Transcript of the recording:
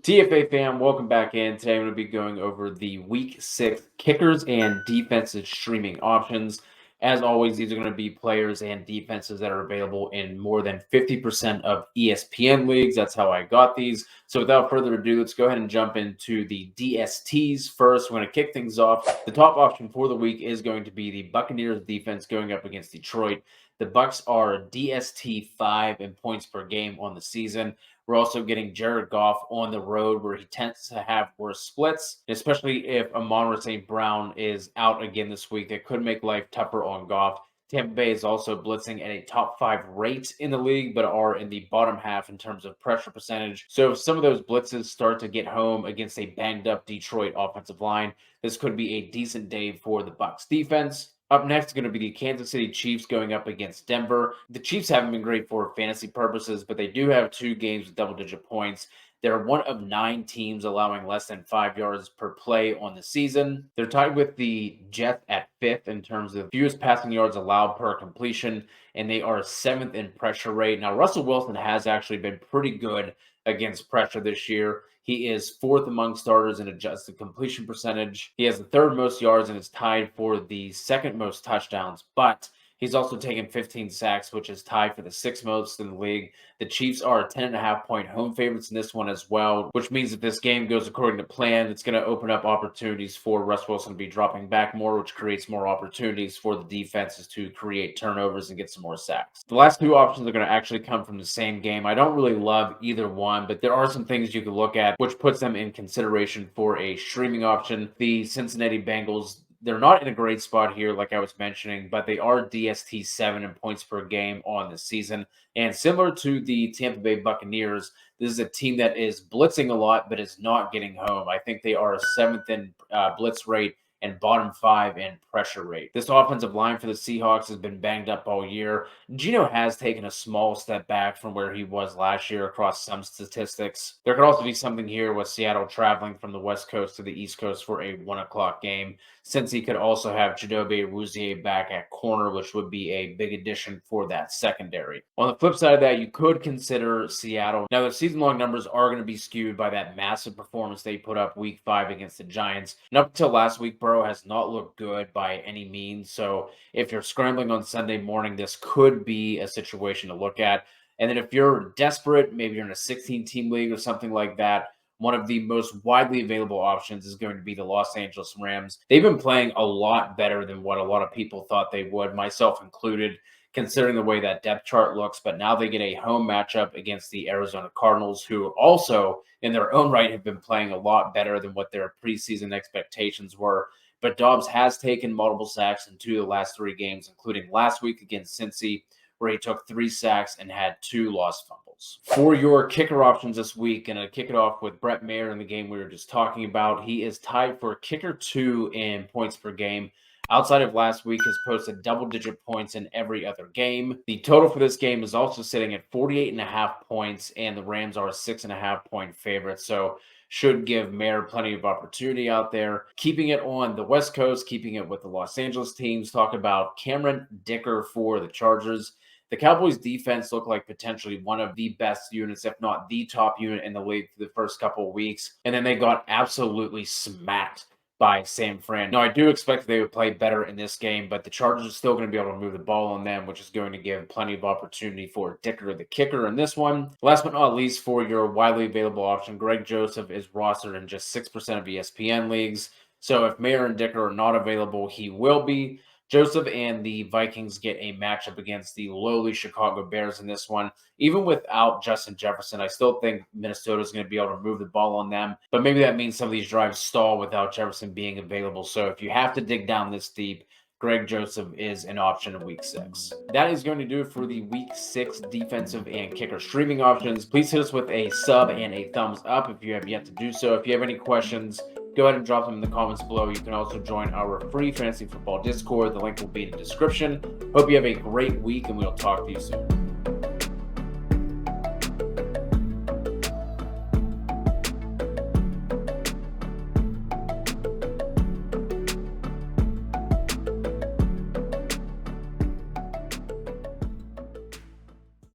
TFA fam, welcome back in. Today I'm going to be going over the Week 6 kickers and defenses streaming options. As always, these are going to be players and defenses that are available in more than 50% of ESPN leagues. That's how I got these. So without further ado, let's go ahead and jump into the DSTs first. We're going to kick things off. The top option for the week is going to be the Buccaneers defense going up against Detroit. The Bucs are DST 5 in points per game on the season. We're also getting Jared Goff on the road where he tends to have worse splits, especially if Amon-Ra St. Brown is out again this week. That could make life tougher on Goff. Tampa Bay is also blitzing at a top 5 rate in the league, but are in the bottom half in terms of pressure percentage. So if some of those blitzes start to get home against a banged up Detroit offensive line, this could be a decent day for the Bucs defense. Up next is going to be the Kansas City Chiefs going up against Denver. The Chiefs haven't been great for fantasy purposes, but they do have 2 games with double-digit points. They're one of 9 teams allowing less than 5 yards per play on the season. They're tied with the Jets at 5th in terms of fewest passing yards allowed per completion, and they are 7th in pressure rate. Now, Russell Wilson has actually been pretty good against pressure this year. He is 4th among starters in adjusted completion percentage. He has the 3rd most yards and is tied for the 2nd most touchdowns, but he's also taken 15 sacks, which is tied for the 6th most in the league. The Chiefs are 10.5-point home favorites in this one as well, which means if this game goes according to plan, it's going to open up opportunities for Russ Wilson to be dropping back more, which creates more opportunities for the defenses to create turnovers and get some more sacks. The last 2 options are going to actually come from the same game. I don't really love either one, but there are some things you can look at, which puts them in consideration for a streaming option. The Cincinnati Bengals, they're not in a great spot here, like I was mentioning, but they are DST 7 in points per game on the season. And similar to the Tampa Bay Buccaneers, this is a team that is blitzing a lot, but is not getting home. I think they are 7th in blitz rate and bottom 5 in pressure rate. This offensive line for the Seahawks has been banged up all year. Geno has taken a small step back from where he was last year across some statistics. There could also be something here with Seattle traveling from the West Coast to the East Coast for a 1 o'clock game, since he could also have Chidobe Awuzie back at corner, which would be a big addition for that secondary. On the flip side of that, you could consider Seattle. Now, the season-long numbers are going to be skewed by that massive performance they put up Week 5 against the Giants. And up until last week, Burrow has not looked good by any means. So if you're scrambling on Sunday morning, this could be a situation to look at. And then if you're desperate, maybe you're in a 16-team league or something like that, one of the most widely available options is going to be the Los Angeles Rams. They've been playing a lot better than what a lot of people thought they would, myself included, considering the way that depth chart looks. But now they get a home matchup against the Arizona Cardinals, who also, in their own right, have been playing a lot better than what their preseason expectations were. But Dobbs has taken multiple sacks in 2 of the last 3 games, including last week against Cincy, where he took 3 sacks and had 2 lost fumbles. For your kicker options this week, and I kick it off with Brett Maher in the game we were just talking about. He is tied for kicker 2 in points per game. Outside of last week, has posted double-digit points in every other game. The total for this game is also sitting at 48.5 points, and the Rams are a 6.5-point favorite. So should give Maher plenty of opportunity out there. Keeping it on the West Coast, keeping it with the Los Angeles teams, talk about Maher Dicker for the Chargers. The Cowboys defense looked like potentially one of the best units, if not the top unit in the league for the first couple of weeks. And then they got absolutely smacked by San Fran. Now, I do expect they would play better in this game, but the Chargers are still going to be able to move the ball on them, which is going to give plenty of opportunity for Dicker, the kicker, in this one. Last but not least, for your widely available option, Greg Joseph is rostered in just 6% of ESPN leagues. So if Maher and Dicker are not available, he will be. Joseph and the Vikings get a matchup against the lowly Chicago Bears in this one. Even without Justin Jefferson, I still think Minnesota is going to be able to move the ball on them. But maybe that means some of these drives stall without Jefferson being available. So if you have to dig down this deep, Greg Joseph is an option in Week 6. That is going to do it for the Week 6 defensive and kicker streaming options. Please hit us with a sub and a thumbs up if you have yet to do so. If you have any questions, go ahead and drop them in the comments below. You can also join our free fantasy football Discord. The link will be in the description. Hope you have a great week, and we'll talk to you soon.